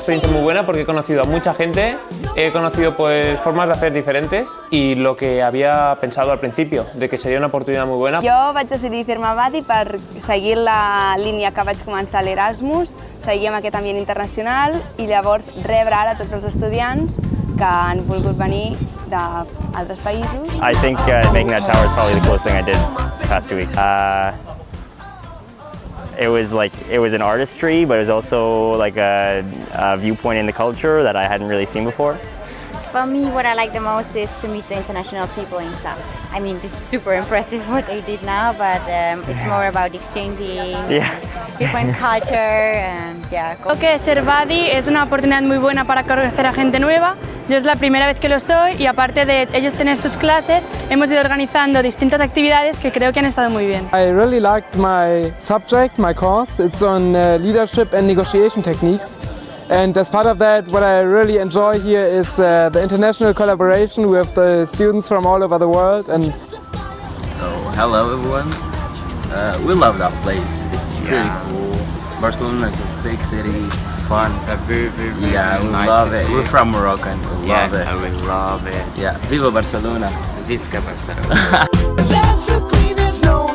experiencia muy buena porque he conocido a mucha gente, he conocido pues formas de hacer diferentes y lo que había pensado al principio, de que sería una oportunidad muy buena. Jo vaig decidir fer-me Badi per seguir la línia que vaig començar a l'Erasmus, seguir amb aquest ambient internacional i llavors rebre ara tots els estudiants que han volgut venir d'altres països. I think making that tower is probably the coolest thing I did the past 2 weeks. It was an artistry, but it was also like a viewpoint in the culture that I hadn't really seen before. For me, what I like the most is to meet the international people in class. I mean, this is super impressive what they did now, but it's more about exchanging different culture and Creo que ser buddy es una oportunidad muy buena para conocer a gente nueva. Yo es la primera vez que lo soy y aparte de ellos tener sus clases, hemos ido organizando distintas actividades que creo que han estado muy bien. I really liked my subject, my course. It's on leadership and negotiation techniques. And as part of that, what I really enjoy here is the international collaboration with the students from all over the world. And so, hello everyone. We love that place. It's pretty cool. Barcelona is a big city. It's fun. It's a very we nice love city. it. We're from Morocco and we love it. And we love it. Yeah, Viva Barcelona. Visca Barcelona. That's so clean as no